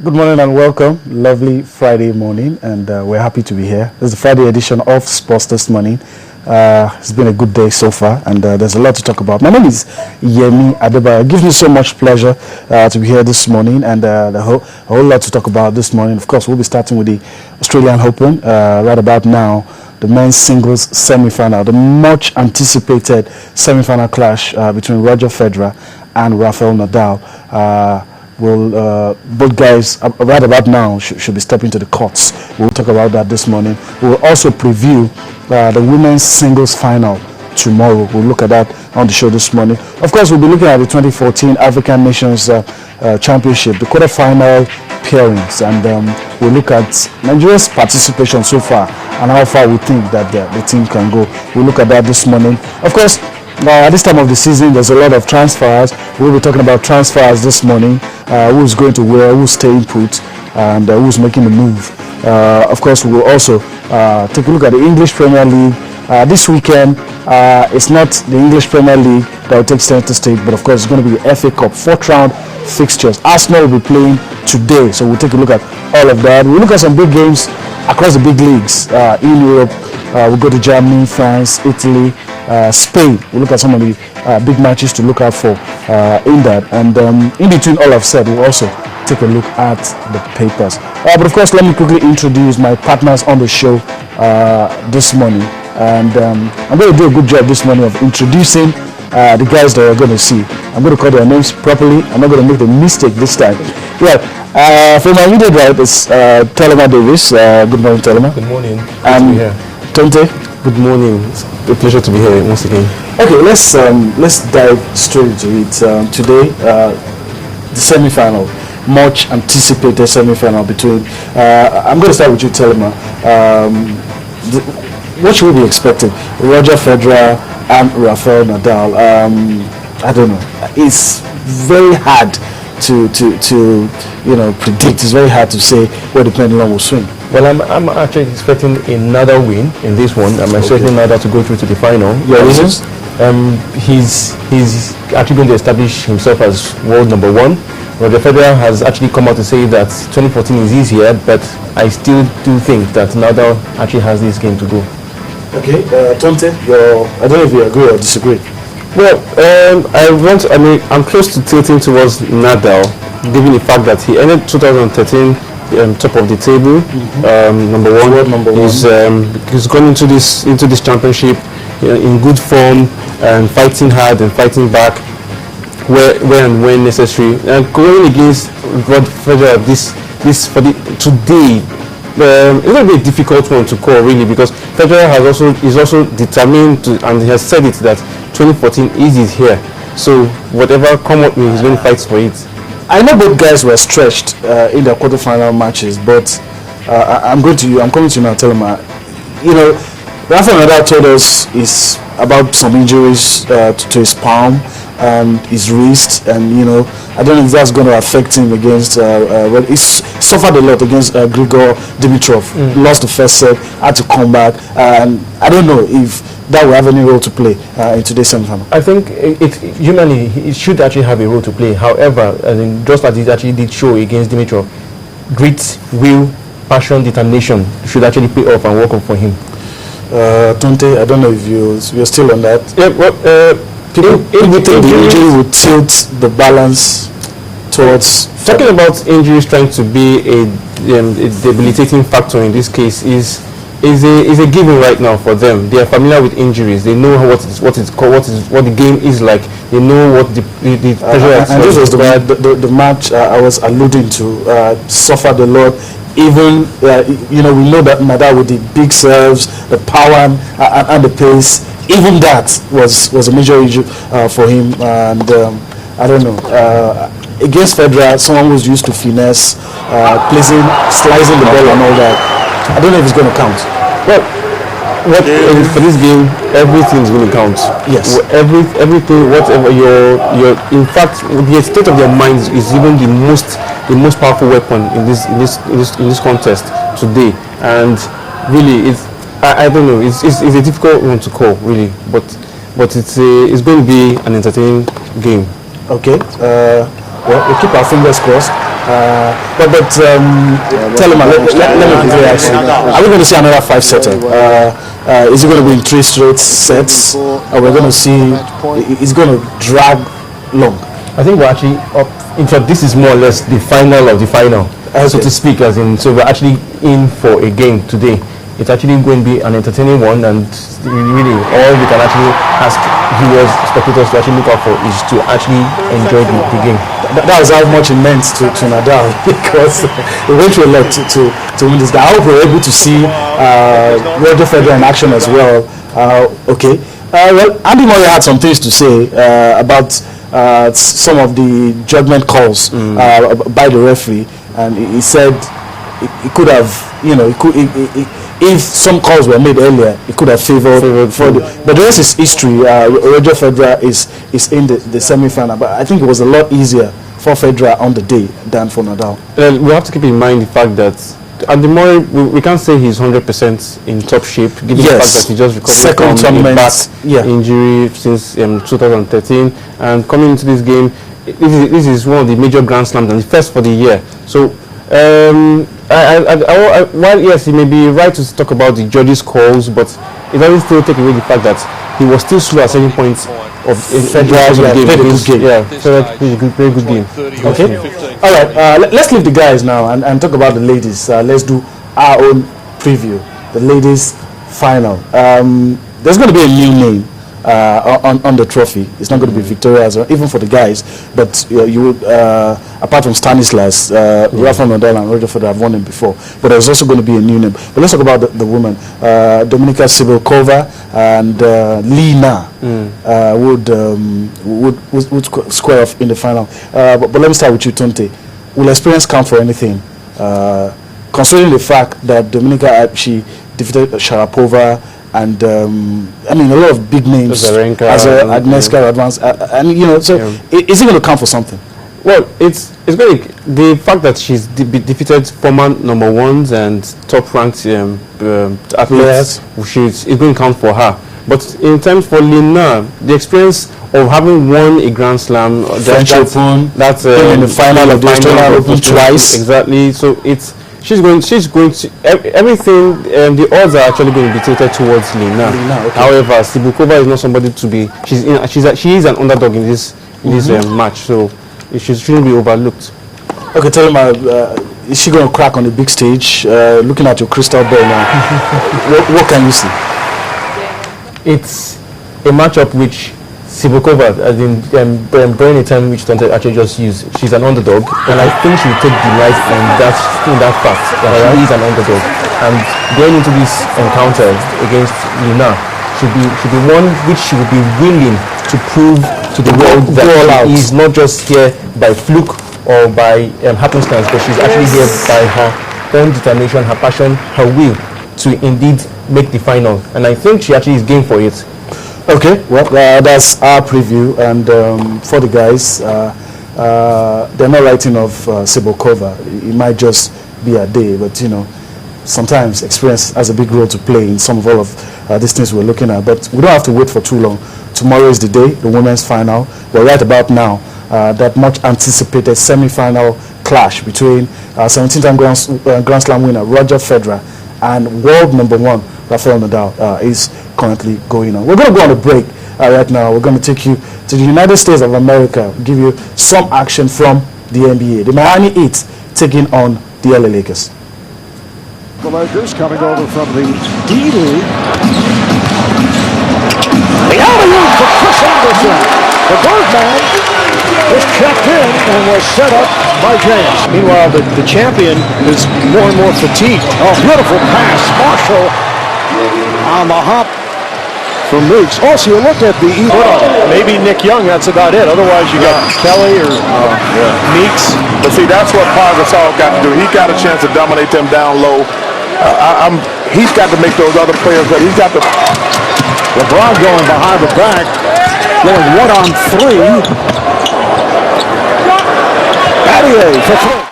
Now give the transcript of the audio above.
Good morning and welcome. Lovely Friday morning, and we're happy to be here. This is the Friday edition of Sports This Morning. It's been a good day so far, and there's a lot to talk about. My name is Yemi Adebayo. It gives me so much pleasure to be here this morning, and a whole lot to talk about this morning. Of course, we'll be starting with the Australian Open right about now. The men's singles semi-final, the much anticipated semi-final clash between Roger Federer and Rafael Nadal. Both guys right about now should be stepping to the courts. We'll talk about that this morning. We'll also preview the women's singles final tomorrow. We'll look at that on the show this morning. Of course, we'll be looking at the 2014 African Nations Championship, the quarterfinal pairings, and we'll look at Nigeria's participation so far and how far we think that the team can go. We'll look at that this morning. Of course, at this time of the season, there's a lot of transfers. We'll be talking about transfers this morning. Who's going to where, who's staying put, and who's making the move. Of course, we will also take a look at the English Premier League. This weekend, it's not the English Premier League that will take center stage, but of course, it's going to be the FA Cup 4th round fixtures. Arsenal will be playing today, so we'll take a look at all of that. We'll look at some big games across the big leagues in Europe. We'll go to Germany, France, Italy, Spain. We'll look at some of the big matches to look out for in that. And in between all I've said, we'll also take a look at the papers. But of course, let me quickly introduce my partners on the show this morning. And I'm going to do a good job this morning of introducing the guys that we're going to see. I'm going to call their names properly. I'm not going to make the mistake this time. Yeah. From my immediate right is Telema Davis. Good morning, Telema. Good morning. Good to be here. Tonte. Good morning. It's a pleasure to be here once again. Okay, let's dive straight into it. Today, the semi-final, much anticipated semi-final between. I'm going to start with you, Telema. What should we be expecting? Roger Federer and Rafael Nadal. I don't know. It's very hard to predict. It's very hard to say where the pendulum will swing. Well, I'm actually expecting another win in this one. I'm expecting Nadal to go through to the final. Your reasons? He's actually going to establish himself as world number one. Roger Federer has actually come out to say that 2014 is easier, but I still do think that Nadal actually has this game to go. Okay, Tonte, I don't know if you agree or disagree. Well, I'm close to tilting towards Nadal, given the fact that he ended 2013 top of the table, number one. He's gone into this championship in good form and fighting hard and fighting back where and when necessary. And going against Rod Federer today, it's going to be a difficult one to call really, because Federer is also determined to, and he has said it, that 2014 is here. So whatever come up with, he's going to fight for it. I know both guys were stretched in their quarterfinal matches, but I'm coming to you now, Telema. Rafael Nadal told us is about some injuries to his palm and his wrist, and I don't know if that's going to affect him against. He's suffered a lot against Grigor Dimitrov. Lost the first set, had to come back, and I don't know if that will have any role to play in today's semifinal. I think it should actually have a role to play. However, just as it actually did show against Dimitrov, grit, will, passion, determination should actually pay off and work on for him. Tonte, I don't know if you're still on that. Yeah, well, people think the injury will tilt the balance towards. Talking about injuries trying to be a debilitating factor in this case is a given right now for them. They are familiar with injuries. They know what the game is like. They know what the pressure. And this was the match I was alluding to. Suffered a lot. Even we know that Nadal with the big serves, the power and the pace. Even that was a major issue for him. And I don't know. Against Federer, someone who's used to finesse, slicing the ball and all that. I don't know if it's going to count. Well, for this game, everything is going to count. Yes. Everything, whatever in fact, the state of your mind is even the most powerful weapon in this contest today. And really, I don't know. It's a difficult one to call, really. But it's going to be an entertaining game. Okay. Well, we keep our fingers crossed. Tell him, let me quickly ask you, are we going to see another 5-setter? Is it going to be in 3 straight sets? Or we're going to see, it's going to drag long? I think we're actually up. In fact, this is more or less the final of the final, so to speak. As in, so we're actually in for a game today. It's actually going to be an entertaining one, and really, all we can actually ask viewers, spectators to actually look out for is to actually enjoy the game. That was how much it meant to Nadal, because he went through a lot to win this guy. I hope we're able to see Roger Federer in action as well. Okay. Well, Andy Murray had some things to say about some of the judgment calls by the referee, and he said it could have, if some calls were made earlier, it could have favored but the rest is history. Roger Federer is in the semi-final, but I think it was a lot easier for Federer on the day than for Nadal. We have to keep in mind the fact that Andy Murray, we can't say he's 100% in top shape, given the fact that he just recovered from a back injury since 2013, and coming into this game, this is one of the major Grand Slams and the first for the year. So while yes, he may be right to talk about the judges' calls, but it doesn't still take away the fact that he was still slow at certain points of Federer's game. Federer played a very good game. Okay. All right. Let's leave the guys now and talk about the ladies. Let's do our own preview. The ladies' final. There's going to be a new name on the trophy. It's not going to be Victoria, even for the guys. But you would, apart from Stanislas, Rafa Nadal and Roger Federer have won them before. But there's also going to be a new name. But let's talk about the women. Dominika Sibylkova and Lina would square off in the final. But let me start with you, Tonte. Will experience count for anything? Considering the fact that Dominika, she defeated Sharapova, and I mean a lot of big names as Agnieszka Radwanska, and so is it going to count for something? Well, it's very the fact that she's defeated former number ones and top ranked athletes. It's going to count for her. But in terms for Lina, the experience of having won a Grand Slam, French Open, that's in the final of the Australian Open twice. Exactly. So she's going to everything. The odds are actually going to be tilted towards Lina. Okay. However, Sibylkova is not somebody to be. She is an underdog in this match, so she shouldn't be overlooked. Okay, tell me, is she going to crack on the big stage? Looking at your crystal ball now, what can you see? It's a matchup which Sibylkova, as in brain a term which Tonte actually just used, she's an underdog, and I think she will take delight in that fact that she is an underdog. And going into this encounter against Lina should be one which she will be willing to prove to the world that she is not just here by fluke or by happenstance, but she's actually here by her own determination, her passion, her will to indeed make the final. And I think she actually is game for it. Okay, well, that's our preview, and for the guys, they're not writing off Sibylkova. It might just be a day, but sometimes experience has a big role to play in some of all of these things we're looking at. But we don't have to wait for too long. Tomorrow is the day, the women's final. We're right about now, that much anticipated semi-final clash between 17th Grand Slam winner Roger Federer and world number one Rafael Nadal is currently going on. We're going to go on a break right now. We're going to take you to the United States of America, give you some action from the NBA. The Miami Heat taking on the LA Lakers. The Lakers coming over from the D-League. The alley-oop for Chris Anderson. The Birdman was checked in and was set up by James. Meanwhile, the champion is more and more fatigued. Oh, beautiful pass. Marshall on the hop from Meeks. Also, you look at the maybe Nick Young, that's about it. Otherwise, you got Kelly or Meeks. But see, that's what Paul Gasol got to do. He got a chance to dominate them down low. He's got to make those other players, but he's got to. LeBron going behind the back, going 1-on-3. Battier for 3.